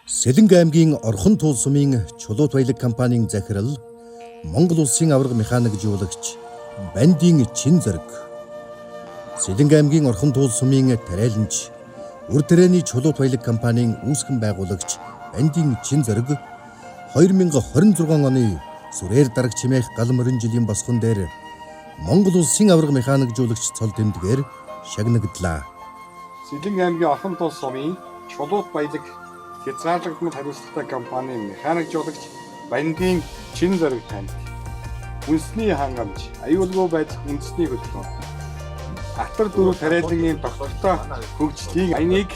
Сэлэнгэ аймгийн Орхон туул сумын Чулуут баялаг компанийн захирал Монгол улсын аварга механикжуулагч Бандийн Чин Зориг. Сэлэнгэ аймгийн Орхон туул сумын тариаланч Үр Тэрэний Чулуут баялаг компанийн үүсгэн байгуулагч Бандийн Чин Зориг 2026 оны Сүрээр дараг чимээх гал мөрөн жилийн босгон дээр Монгол улсын аварга механикжуулагч цол тэмдгээр шагнаглаа. Сэлэнгэ аймгийн Орхон туул сумын Чулуут баялаг хязгаарлагдмал хариуцлагатай компанийн механикжуулагч Бандийн Чин Зориг танд үндэсний хангамж, аюулгүй байдал үндэсний хөдөлгөөн, Атар дөрөв тариалангийн доктортой хөгжлийн аяныг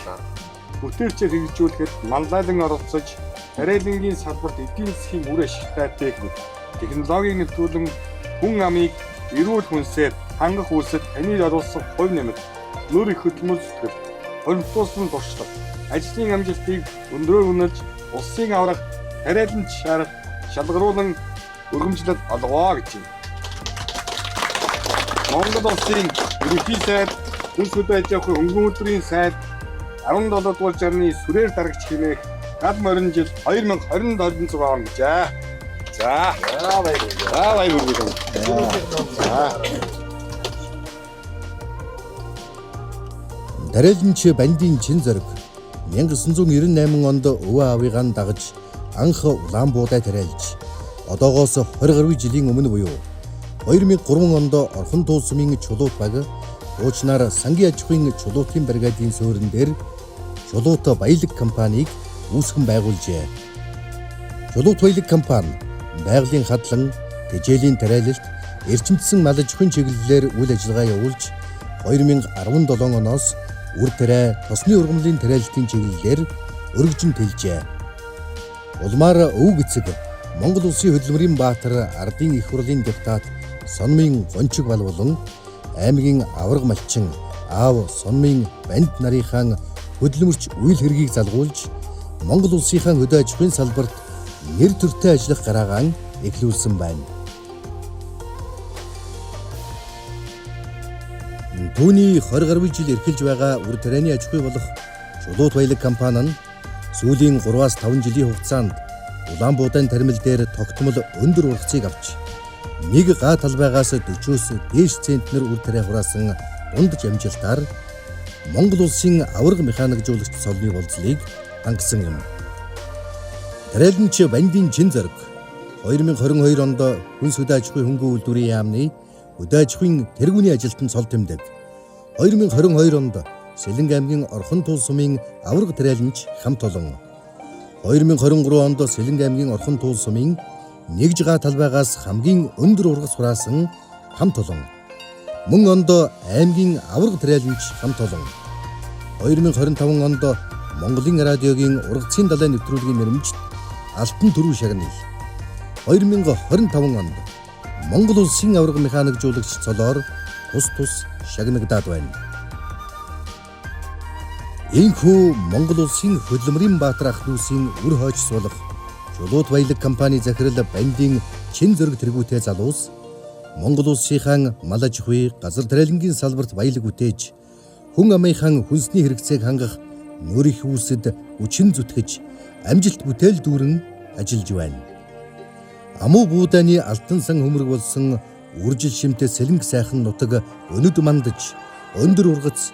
бүтээлчээр хэрэгжүүлэхэд манлайлан оролцож, тариалангийн салбарт эдийн засгийн үр ашигтай техник, технологиг нэвтрүүлэн хүн амыг эрүүл хүнсээр хангах үйлсэд таны оруулсан хувь нэмэлт, нөр их хөдөлмөр зүтгэл, хоригдуулсан туршлага, ажлын амжилтыг өндрөөр үнэлж, улсын аврах тариаланч шалгаруулан өргөмжлөлт олгоо гэж байна. Монгол улсын ерөнхий сайд, Хүнс хөдөө аж ахуйн хөнгөн өдрийн сайд 17 дугаар жарны Сүрээр дарагч хэмээх гал морин жил 2026 он гэжээ. За баярлалаа. Тариаланч Бандийн Чин Зориг 1998 онд өвөө аавыгаа дагаж анх улаан буудай тариалж, одоогоос 20 гаруй жилийн өмнө буюу 2003 онд Орхон туул сумын Чулуут баг уучнаар Сангийн аж ахуйн Чулуутын бригадын суурин дээр Чулуут баялаг компанийг үүсгэн байгуулжээ. Чулуут баялаг компани байгалийн хадлан, тэжээлийн тариалалт, эрчимдсэн мал аж ахуйн чиглэлээр үйл ажиллагаа явуулж 2017 оноос Үр Тэрэ тосны ургамлын тариалалтын чиглэлээр өргөжин тэлжээ. Улмаар өвөг эцэг Монгол улсын хөдөлмөрийн баатар ардын их хурлын депутат Сонмын Гончиг Бал болон аймгийн аварга малчин аав Сонмын Банд нарынхаа хөдөлмөрч үйл хэргийг залгуулж, Монгол улсынхаа хөдөө аж ахуйн салбарт нэр төртэй ажиллах гараагаан эхлүүлсэн байна. Түүний 20 гаруй жил эрхэлж байгаа Үр Тэрэний аж ахуй болох Чулуут баялаг компани нь сүүлийн 3-5 жилийн хугацаанд улаан буудаyn таримал дээр тогтмол өндөр ургацыг авч, нэг га талбайгаас 40-с дээш центнер Үр Тэрэ хураасан дундаж амжилтаар Монгол улсын аварга механикжуулагч цолны болцлыг хангасан юм. Тариаланч Бандийн Чин Зориг 2022 онд Хүнс хөдөө аж ахуйн хөнгөн үйлдвэрийн яамны хөдөө аж ахуйн тэргүүний ажилтан цол тэмдэг, 2022 онд Сэлэнгэ аймгийн Орхон туул сумын аварга тариаланч хамт олон, 2023 онд Сэлэнгэ аймгийн Орхон туул сумын нэгж га талбайгаас хамгийн өндөр ургац хураасан хамт олон, мөн онд аймгийн аварга тариаланч хамт олон, 2025 онд Монголын радиогийн ургацын далайн нэвтрүүлгийн нэрмжт Алтан төрүү шагнал, 2025 онд Монгол улсын аварга механикжуулагч цолоор тус шагнагдаад байна. Энэхүү Монгол улсын хөдөлмөрийн баатар ах дүүсийн үр хойчс болох Чулуут баялаг компани захирал Бандийн Чин Зориг тэргүүтэй залуус Монгол улсынхаа мал аж ахуй, газар тариалангийн салбарт баялаг үтээж, хүн амынхаа хүнсний хэрэгцээг хангах нөр их үйлсэд үчин зүтгэж, амжилт бүтээл дүүрэн ажиллаж байна. Амуу буудайны алтан сан хөмрөг болсон үржил шимтэй Сэлэнгэ сайхан нутаг өнөд мандаж, өндөр ургац,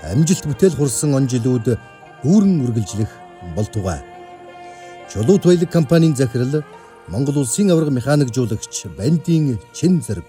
амжилт бүтээл хурсан он жилүүд дүүрэн үргэлжлэх болтугай. Чулуут баялаг компанийн захирал Монгол улсын аварга механикжуулагч Бандийн Чин Зориг.